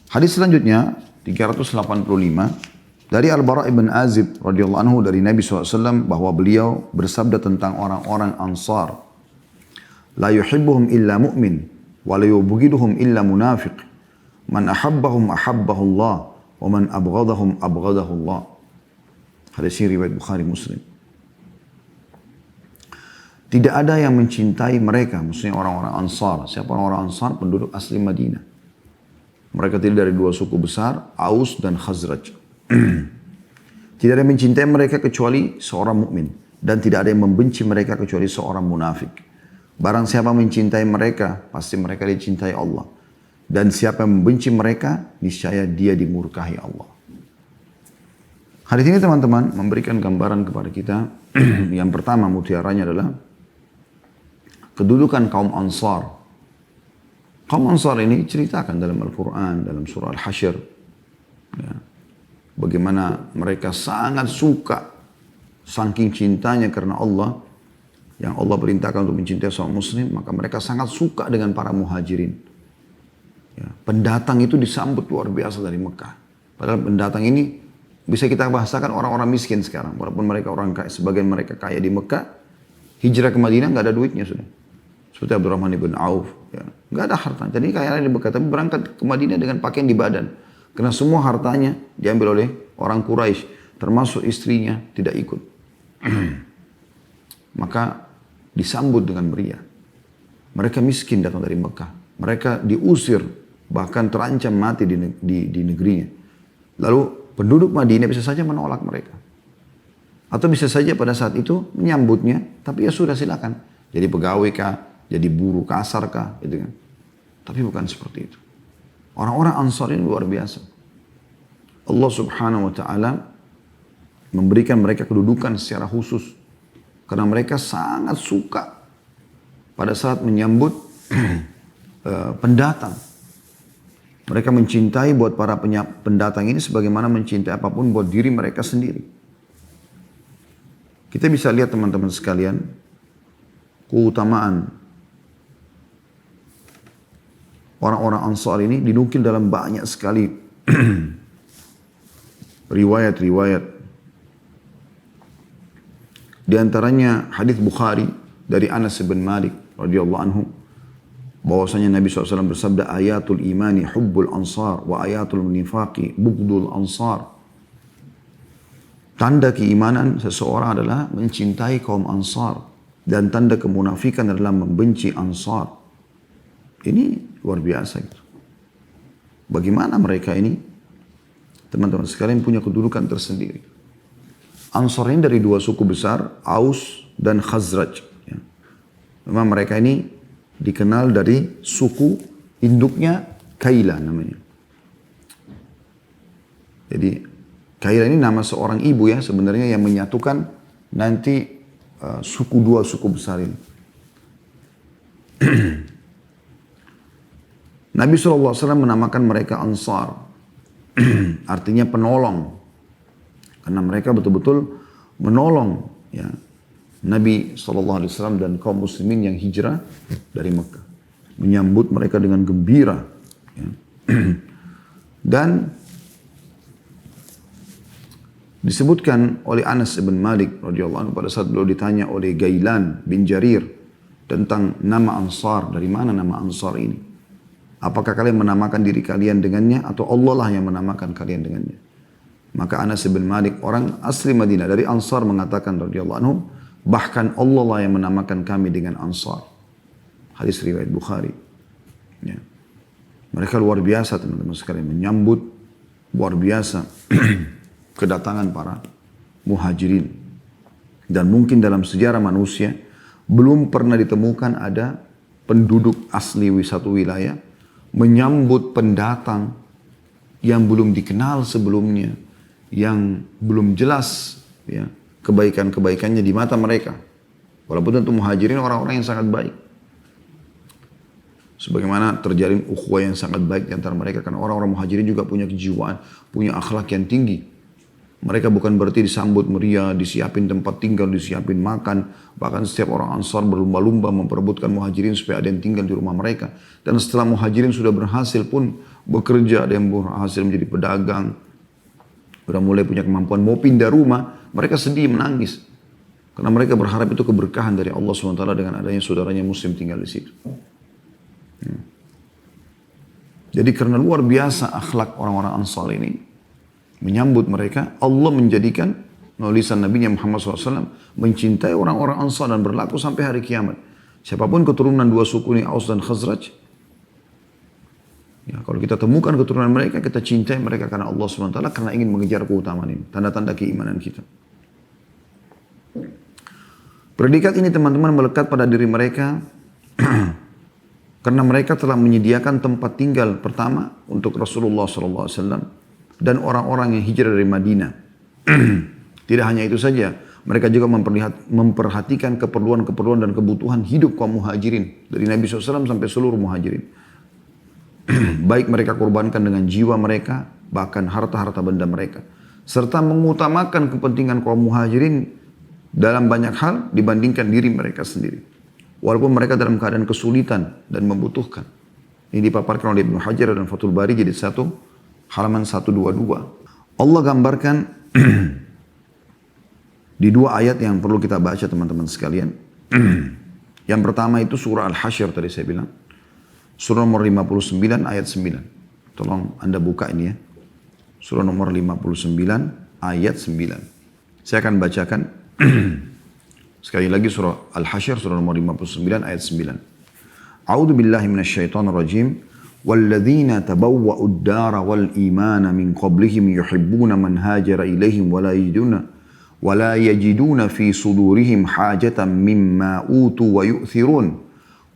Hadis selanjutnya 385 dari Al-Bara' ibn Azib radhiyallahu anhu dari Nabi SAW bahwa beliau bersabda tentang orang-orang Ansar, la yuhibbuhum illa mu'min wa la yubghiduhum illa munafiq, man ahabbahum ahabbahu Allah wa man abghadahum abghadahu Allah. Hadis ini riwayat Bukhari Muslim. Tidak ada yang mencintai mereka, maksudnya orang-orang Ansar. Siapa orang-orang Ansar? Penduduk asli Madinah. Mereka terdiri dari dua suku besar, Aus dan Khazraj. Tidak ada yang mencintai mereka kecuali seorang mukmin, dan tidak ada yang membenci mereka kecuali seorang munafik. Barang siapa mencintai mereka, pasti mereka dicintai Allah. Dan siapa yang membenci mereka, niscaya dia dimurkahi Allah. Hadis ini teman-teman memberikan gambaran kepada kita. Yang pertama mutiaranya adalah kedudukan kaum Ansar. Kaum Ansar ini ceritakan dalam Al-Quran, dalam surah Al-Hasyr. Ya, bagaimana mereka sangat suka, saking cintanya karena Allah, yang Allah perintahkan untuk mencintai seorang muslim, maka mereka sangat suka dengan para muhajirin. Ya, pendatang itu disambut luar biasa dari Mekah. Padahal pendatang ini bisa kita bahasakan orang-orang miskin sekarang. Walaupun mereka orang kaya, sebagian mereka kaya di Mekah, hijrah ke Madinah nggak ada duitnya sudah. Seperti Abdurrahman ibn Auf, ya. Nggak ada harta. Jadi kayaknya di Mekah, tapi berangkat ke Madinah dengan pakaian di badan. Karena semua hartanya diambil oleh orang Quraisy, termasuk istrinya tidak ikut. Maka disambut dengan meriah. Mereka miskin datang dari Mekah. Mereka diusir, bahkan terancam mati di negerinya. Lalu penduduk Madinah bisa saja menolak mereka. Atau bisa saja pada saat itu menyambutnya, tapi ya sudah silakan. Jadi pegawai kah? Jadi buruh kasar kah, gitu kan. Tapi bukan seperti itu. Orang-orang Ansar ini luar biasa. Allah Subhanahu wa taala memberikan mereka kedudukan secara khusus karena mereka sangat suka pada saat menyambut pendatang. Mereka mencintai buat para pendatang ini sebagaimana mencintai apapun buat diri mereka sendiri. Kita bisa lihat teman-teman sekalian keutamaan orang-orang Ansar ini dinukil dalam banyak sekali riwayat-riwayat. Di antaranya hadis Bukhari dari Anas bin Malik radhiyallahu anhu bahwasanya Nabi SAW bersabda, ayatul imani hubbul ansar wa ayatul nifaqi bughdul ansar. Tanda keimanan seseorang adalah mencintai kaum Ansar, dan tanda kemunafikan adalah membenci Ansar. Ini luar biasa gitu. Bagaimana mereka ini, teman-teman sekalian, punya kedudukan tersendiri. Ansar ini dari dua suku besar, Aus dan Khazraj. Ya. Memang mereka ini dikenal dari suku induknya Kaila namanya. Jadi Kaila ini nama seorang ibu ya sebenarnya yang menyatukan nanti dua suku besar ini. Nabi SAW menamakan mereka Ansar. Artinya penolong. Karena mereka betul-betul menolong ya, Nabi SAW dan kaum muslimin yang hijrah dari Mekah. Menyambut mereka dengan gembira. Ya. Dan disebutkan oleh Anas bin Malik radhiyallahu anhu pada saat beliau ditanya oleh Gailan bin Jarir tentang nama Ansar, dari mana nama Ansar ini? Apakah kalian menamakan diri kalian dengannya atau Allah lah yang menamakan kalian dengannya? Maka Anas bin Malik, orang asli Madinah dari Ansar, mengatakan radhiyallahu anhu, bahkan Allah lah yang menamakan kami dengan Ansar. Hadis riwayat Bukhari. Ya. Mereka luar biasa teman-teman sekalian, menyambut luar biasa kedatangan para muhajirin. Dan mungkin dalam sejarah manusia belum pernah ditemukan ada penduduk asli satu wilayah menyambut pendatang yang belum dikenal sebelumnya, yang belum jelas ya, kebaikan-kebaikannya di mata mereka. Walaupun tentu muhajirin orang-orang yang sangat baik. Sebagaimana terjalin ukhuwah yang sangat baik di antara mereka, karena orang-orang muhajirin juga punya kejiwaan, punya akhlak yang tinggi. Mereka bukan berarti disambut meriah, disiapin tempat tinggal, disiapin makan. Bahkan setiap orang Ansar berlumba-lumba memperebutkan muhajirin supaya ada yang tinggal di rumah mereka. Dan setelah muhajirin sudah berhasil pun bekerja, ada yang berhasil menjadi pedagang, udah mulai punya kemampuan, mau pindah rumah, mereka sedih, menangis. Karena mereka berharap itu keberkahan dari Allah SWT dengan adanya saudaranya muslim tinggal di situ. Jadi karena luar biasa akhlak orang-orang Ansar ini, menyambut mereka, Allah menjadikan melalui lisan Nabi Muhammad SAW mencintai orang-orang Ansar dan berlaku sampai hari kiamat. Siapapun keturunan dua suku ini, Aus dan Khazraj, ya, kalau kita temukan keturunan mereka, kita cintai mereka karena Allah SWT, karena ingin mengejar keutamaan ini. Tanda-tanda keimanan kita. Predikat ini teman-teman melekat pada diri mereka karena mereka telah menyediakan tempat tinggal pertama untuk Rasulullah SAW dan orang-orang yang hijrah dari Madinah. Tidak hanya itu saja, mereka juga memperhatikan keperluan-keperluan dan kebutuhan hidup kaum muhajirin. Dari Nabi SAW sampai seluruh muhajirin. Baik mereka korbankan dengan jiwa mereka, bahkan harta-harta benda mereka. Serta mengutamakan kepentingan kaum muhajirin dalam banyak hal dibandingkan diri mereka sendiri. Walaupun mereka dalam keadaan kesulitan dan membutuhkan. Ini dipaparkan oleh Ibnu Hajar dan Fathul Bari jadi halaman 122. Allah gambarkan di dua ayat yang perlu kita baca teman-teman sekalian. Yang pertama itu surah Al-Hasyr tadi saya bilang. Surah nomor 59 ayat 9. Tolong Anda buka ini ya. Surah nomor 59 ayat 9. Saya akan bacakan sekali lagi surah Al-Hasyr surah nomor 59 ayat 9. A'udzu billahi minasyaitonir rajim. Walladzina tabawwa'ud dara wal imana min qablihim yuhibbuna man hajara ilaihim wa la yajiduna fi sudurihim hajatan mimma utu wa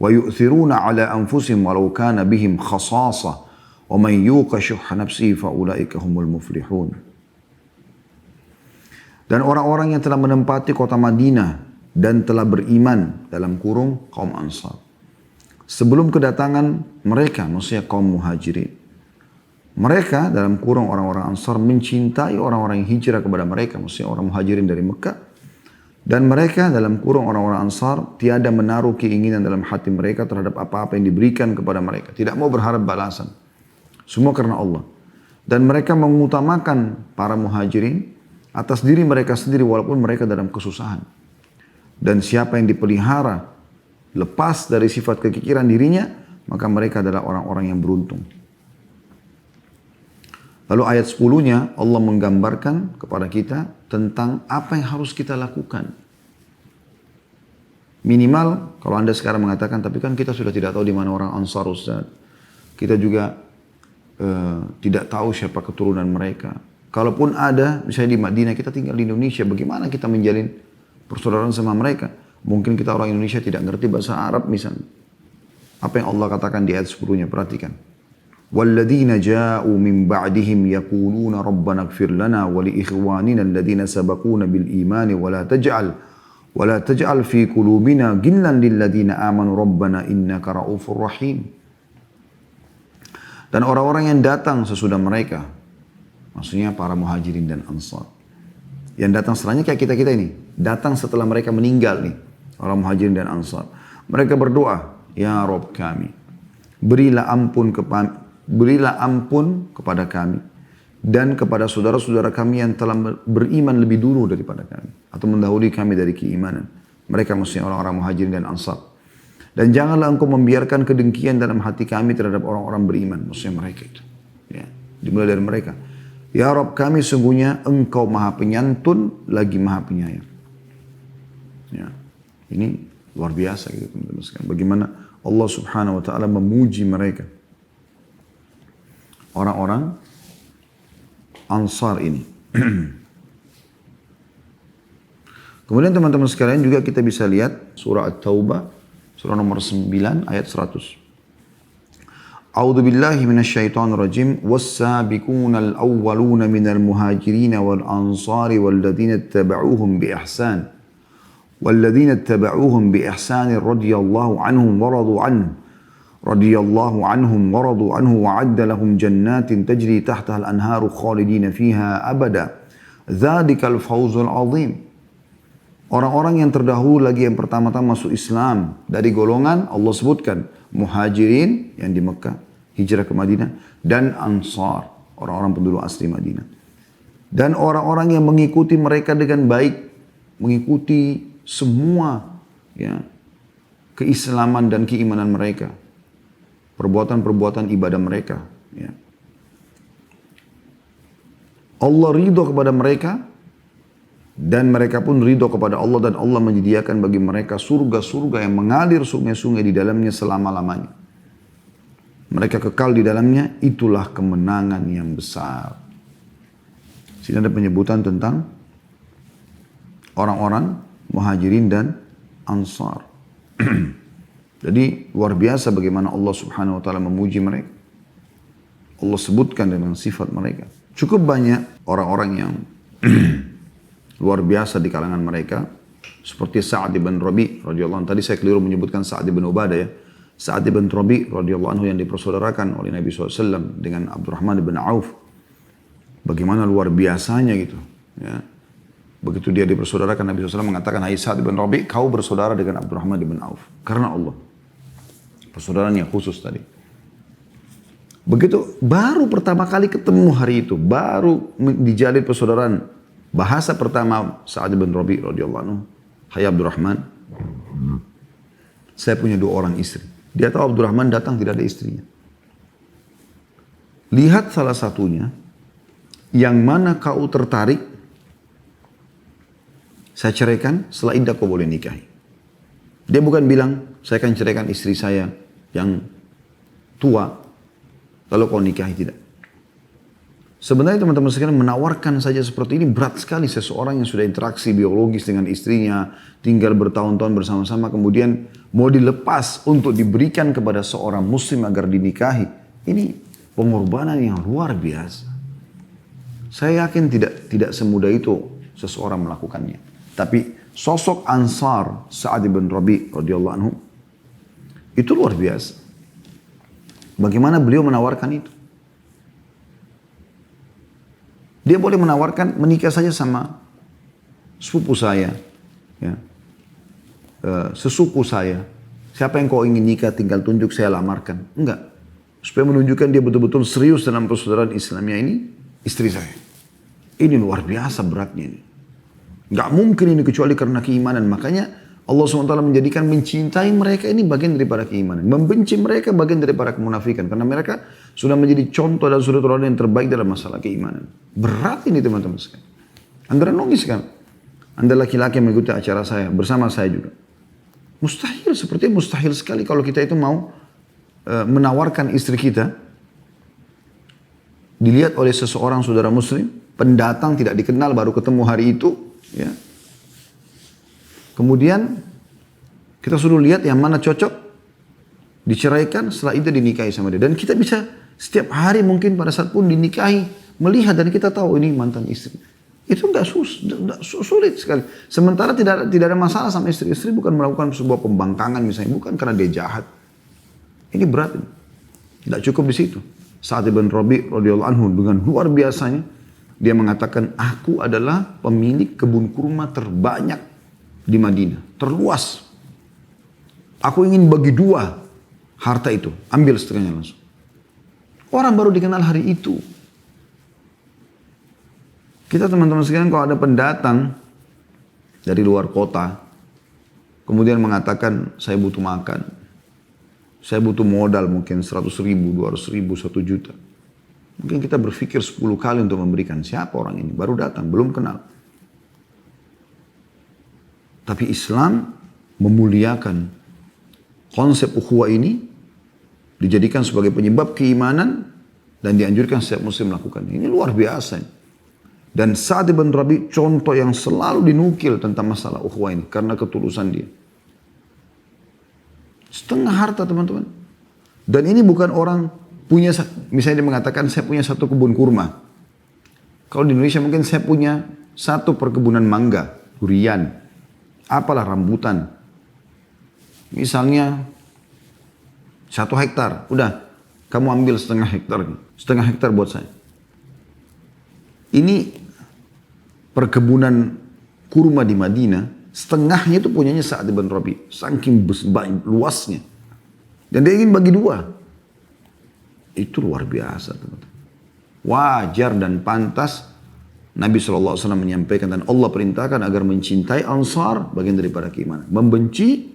yu'thiruna ala anfusihim walau kana bihim khasasah wa man yuqa syuhha nafsihi fa ulaika humul muflihun. Dan orang-orang yang telah menempati kota Madinah dan telah beriman dalam kurung kaum Ansar. Sebelum kedatangan mereka, maksudnya kaum muhajirin. Mereka dalam kurung orang-orang Ansar mencintai orang-orang yang hijrah kepada mereka, maksudnya orang muhajirin dari Mekah. Dan mereka dalam kurung orang-orang Ansar tiada menaruh keinginan dalam hati mereka terhadap apa-apa yang diberikan kepada mereka. Tidak mau berharap balasan. Semua karena Allah. Dan mereka mengutamakan para muhajirin atas diri mereka sendiri walaupun mereka dalam kesusahan. Dan siapa yang dipelihara lepas dari sifat kekikiran dirinya, maka mereka adalah orang-orang yang beruntung. Lalu ayat 10-nya Allah menggambarkan kepada kita tentang apa yang harus kita lakukan. Minimal kalau Anda sekarang mengatakan, tapi kan kita sudah tidak tahu di mana orang Ansar Ustaz. Kita juga tidak tahu siapa keturunan mereka. Kalaupun ada, misalnya di Madinah, kita tinggal di Indonesia, bagaimana kita menjalin persaudaraan sama mereka? Mungkin kita orang Indonesia tidak ngerti bahasa Arab misalnya. Apa yang Allah katakan di ayat 10-nya, perhatikan. وَالَّذِينَ جَاءُوا مِنْ بَعْدِهِمْ يَقُولُونَ رَبَّنَا اغْفِرْ لَنَا وَلِإِخْوَانِنَا الَّذِينَ سَبَقُونَ بِالْإِيمَانِ وَلَا تَجْعَلْ فِي قُلُوبِنَا غِلًّا لِلَّذِينَ آمَنُوا رَبَّنَا إِنَّكَ رَءُوفٌ رَحِيمٌ. Dan orang-orang yang datang sesudah mereka, maksudnya para muhajirin dan ansar. Yang datang setelahnya kayak kita-kita ini. Datang setelah mereka meninggal nih. Orang muhajirin dan ansar. Mereka berdoa, Ya Rabb kami, berilah ampun kepada kami. Dan kepada saudara-saudara kami yang telah beriman lebih dulu daripada kami. Atau mendahului kami dari keimanan. Mereka maksudnya orang-orang muhajirin dan ansar. Dan janganlah engkau membiarkan kedengkian dalam hati kami terhadap orang-orang beriman. Maksudnya mereka itu. Ya, dimulai dari mereka. Ya Rabb kami sungguhnya engkau maha penyantun lagi maha penyayang. Ya, ini luar biasa gitu teman-teman sekalian. Bagaimana Allah subhanahu wa ta'ala memuji mereka. Orang-orang Ansar ini. Kemudian teman-teman sekalian juga kita bisa lihat surah At-Taubah. Surah nomor 9 ayat 100. A'udzu billahi minasyaitonir rajim. Was-sabiqunal awwaluna minal muhajirin wal ansari walladzina ittaba'uuhum bi ihsan. Walladzina ittaba'uuhum bi ihsan radhiyallahu anhum wa radu anhu. Radhiyallahu anhum wa radu anhu wa 'adda lahum jannatin tajri tahtaha al-anharu khalidina fiha abada. Dzadzikal fawzul 'adzim. Orang-orang yang terdahulu lagi yang pertama-tama masuk Islam dari golongan Allah sebutkan muhajirin yang di Mekah, hijrah ke Madinah, dan Ansar, orang-orang penduduk asli Madinah. Dan orang-orang yang mengikuti mereka dengan baik, mengikuti semua ya, keislaman dan keimanan mereka, perbuatan-perbuatan ibadah mereka. Ya. Allah ridho kepada mereka, dan mereka pun ridho kepada Allah, dan Allah menyediakan bagi mereka surga-surga yang mengalir sungai-sungai di dalamnya selama-lamanya. Mereka kekal di dalamnya, itulah kemenangan yang besar. Sini ada penyebutan tentang orang-orang Muhajirin dan Ansar. Jadi luar biasa bagaimana Allah Subhanahu wa taala memuji mereka. Allah sebutkan dengan sifat mereka. Cukup banyak orang-orang yang luar biasa di kalangan mereka, seperti Sa'ad bin Rabi radhiyallahu anhu. Tadi saya keliru menyebutkan Sa'ad bin Ubadah ya. Sa'ad bin Rabi radhiyallahu anhu yang dipersaudarakan oleh Nabi SAW dengan Abdurrahman bin Auf. Bagaimana luar biasanya gitu. Ya. Begitu dia dipersaudarakan, Nabi SAW mengatakan, hai Sa'ad bin Rabi, kau bersaudara dengan Abdurrahman bin Auf. Karena Allah. Persaudaraan yang khusus tadi. Begitu baru pertama kali ketemu hari itu, baru dijalin persaudaraan. Bahasa pertama Sa'ad bin Rabi radhiyallahu anhu, hai Abdurrahman, saya punya 2 orang istri. Dia tahu Abdurrahman datang tidak ada istrinya. Lihat salah satunya, yang mana kau tertarik, saya ceraikan, setelah iddah kau boleh nikahi. Dia bukan bilang, saya akan ceraikan istri saya yang tua, lalu kau nikahi, tidak. Sebenarnya teman-teman sekalian menawarkan saja seperti ini berat sekali. Seseorang yang sudah interaksi biologis dengan istrinya, tinggal bertahun-tahun bersama-sama, kemudian mau dilepas untuk diberikan kepada seorang muslim agar dinikahi. Ini pengorbanan yang luar biasa. Saya yakin tidak semudah itu seseorang melakukannya. Tapi sosok Ansar Sa'ad bin Rabi radhiyallahu anhu itu luar biasa. Bagaimana beliau menawarkan itu? Dia boleh menawarkan menikah saja sama sepupu saya, ya. Sesuku saya. Siapa yang kau ingin nikah, tinggal tunjuk, saya lamarkan. Enggak. Supaya menunjukkan dia betul-betul serius dalam persaudaraan Islamnya ini, istri saya. Ini luar biasa beratnya ini. Enggak mungkin ini kecuali karena keimanan. Makanya Allah SWT menjadikan mencintai mereka ini bagian daripada keimanan. Membenci mereka bagian daripada kemunafikan. Karena mereka sudah menjadi contoh dan sudut teladan yang terbaik dalam masalah keimanan. Berat ini teman-teman sekalian. Anda renungi sekarang. Anda laki-laki yang mengikuti acara saya, bersama saya juga. Mustahil, sepertinya mustahil sekali kalau kita itu mau menawarkan istri kita. Dilihat oleh seseorang saudara muslim, pendatang tidak dikenal baru ketemu hari itu. Ya. Kemudian kita suruh lihat yang mana cocok, diceraikan, setelah itu dinikahi sama dia. Dan kita bisa setiap hari mungkin pada saat pun dinikahi, melihat dan kita tahu ini mantan istri. Itu enggak sulit sekali. Sementara tidak ada masalah sama istri-istri, bukan melakukan sebuah pembangkangan misalnya, bukan karena dia jahat. Ini berat. Tidak cukup di situ. Sa'ad bin Rabi radhiyallahu anhu dengan luar biasanya, dia mengatakan, aku adalah pemilik kebun kurma terbanyak di Madinah, terluas. Aku ingin bagi 2 harta itu, ambil setengahnya langsung. Orang baru dikenal hari itu. Kita teman-teman sekalian kalau ada pendatang dari luar kota, kemudian mengatakan saya butuh makan, saya butuh modal mungkin 100 ribu, 200 ribu, 1 juta. Mungkin kita berpikir 10 kali untuk memberikan. Siapa orang ini? Baru datang, belum kenal. Tapi Islam memuliakan konsep ukhuwah ini, dijadikan sebagai penyebab keimanan dan dianjurkan setiap muslim melakukan. Ini luar biasa. Dan Sa'ad bin Rabi contoh yang selalu dinukil tentang masalah ukhuwah ini karena ketulusan dia. Setengah harta teman-teman. Dan ini bukan orang punya, misalnya dia mengatakan saya punya 1 kebun kurma. Kalau di Indonesia mungkin saya punya 1 perkebunan mangga, durian, apalah rambutan. Misalnya 1 hektar, udah kamu ambil setengah hektar buat saya. Ini perkebunan kurma di Madinah, setengahnya itu punyanya Sa'ad bin Rabi, saking luasnya. Dan dia ingin bagi 2. Itu luar biasa, teman-teman. Wajar dan pantas Nabi SAW menyampaikan dan Allah perintahkan agar mencintai Ansar bagian daripada keimanan. Membenci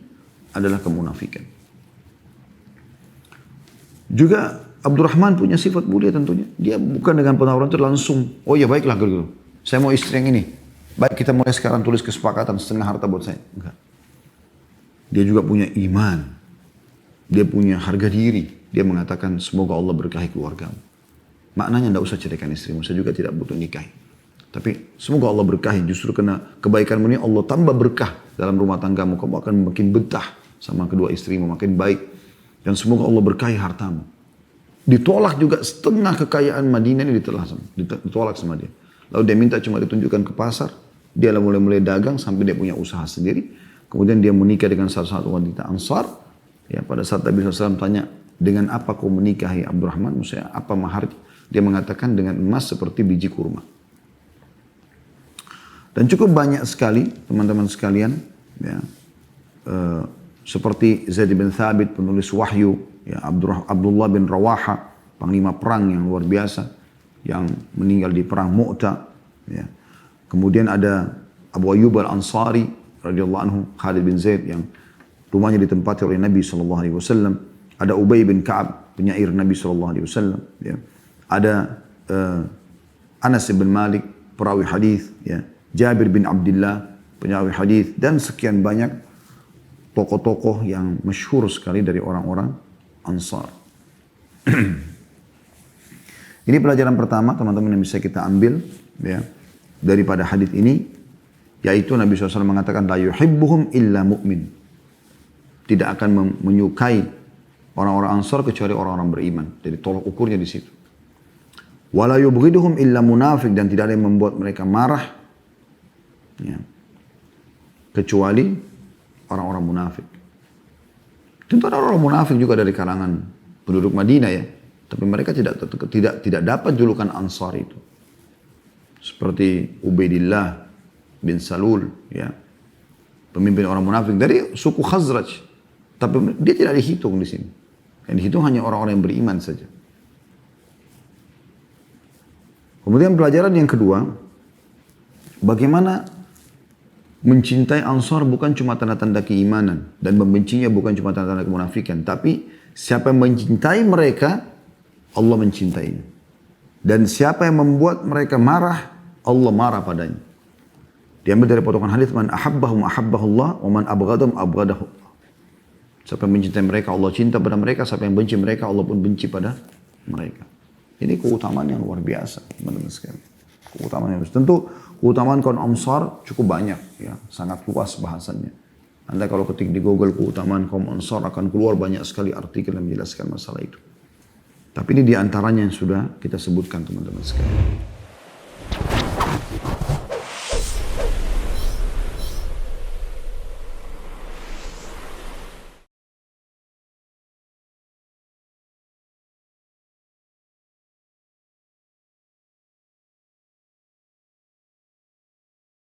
adalah kemunafikan. Juga Abdurrahman punya sifat mulia tentunya. Dia bukan dengan penawaran itu langsung, oh ya baiklah gitu. Saya mau istri yang ini. Baik kita mulai sekarang tulis kesepakatan setengah harta buat saya. Enggak. Dia juga punya iman. Dia punya harga diri. Dia mengatakan semoga Allah berkahi keluargamu. Maknanya tidak usah ceraikan istrimu. Saya juga tidak butuh nikahi. Tapi semoga Allah berkahi. Justru karena kebaikanmu ini Allah tambah berkah dalam rumah tanggamu. Kamu akan makin betah sama kedua istrimu. Makin baik. Dan semoga Allah berkahi hartamu. Ditolak juga setengah kekayaan Madinah ini ditolak sama dia. Lalu dia minta cuma ditunjukkan ke pasar. Dia mulai dagang sampai dia punya usaha sendiri. Kemudian dia menikah dengan salah satu wanita Ansar. Ya, pada saat Nabi SAW tanya, dengan apa kau menikahi Abdurrahman? Maksudnya apa mahar? Dia mengatakan dengan emas seperti biji kurma. Dan cukup banyak sekali teman-teman sekalian. Ya, seperti Zaid bin Thabit, penulis wahyu, ya, Abdullah bin Rawaha, panglima perang yang luar biasa, yang meninggal di perang Mu'tah. Ya. Kemudian ada Abu Ayyub al-Ansari, radhiyallahu anhu, Khalid bin Zaid, yang rumahnya ditempati oleh Nabi SAW. Ada Ubay bin Ka'ab, penyair Nabi SAW. Ya. Ada Anas bin Malik, perawi hadis, ya. Jabir bin Abdullah, perawi hadis, dan sekian banyak tokoh-tokoh yang masyhur sekali dari orang-orang Ansar. Ini pelajaran pertama teman-teman yang bisa kita ambil ya, daripada hadis ini, yaitu Nabi SAW mengatakan la yuhibbuhum illa mu'min. Tidak akan menyukai orang-orang Ansar kecuali orang-orang beriman. Jadi tolak ukurnya di situ. Wala yubghiduhum illa munafik, dan tidak ada yang membuat mereka marah ya, kecuali orang-orang munafik. Tentu ada orang munafik juga dari kalangan penduduk Madinah ya. Tapi mereka tidak dapat julukan Ansar itu. Seperti Ubaidillah bin Salul ya. Pemimpin orang munafik dari suku Khazraj. Tapi dia tidak dihitung di sini. Yang dihitung hanya orang-orang yang beriman saja. Kemudian pelajaran yang kedua, bagaimana mencintai Ansar bukan cuma tanda-tanda keimanan. Dan membencinya bukan cuma tanda-tanda kemunafikan. Tapi siapa yang mencintai mereka, Allah mencintainya. Dan siapa yang membuat mereka marah, Allah marah padanya. Diambil dari potongan hadis, man ahabbahum ahabbahullah, wa man abghadahum abghadahu. Siapa yang mencintai mereka, Allah cinta pada mereka. Siapa yang benci mereka, Allah pun benci pada mereka. Ini keutamaan yang luar biasa, teman-teman sekalian. Keutamaan yang luar. Tentu keutamaan kaum Ansar cukup banyak, ya, sangat luas bahasannya. Anda kalau ketik di Google keutamaan kaum Ansar akan keluar banyak sekali artikel yang menjelaskan masalah itu. Tapi ini diantaranya yang sudah kita sebutkan teman-teman sekalian.